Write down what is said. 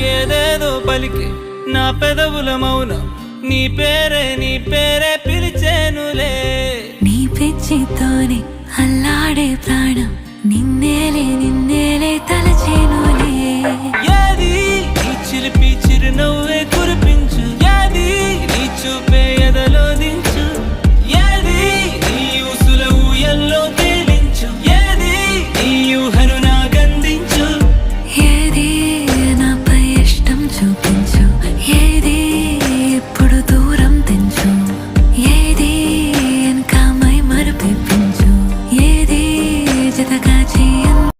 ఏదేదో పలికి నా పెదవుల మౌనం నీ పేరే పిలిచేనులే. నీ పిచ్చితోనే అల్లాడే ప్రాణం నిన్నేలే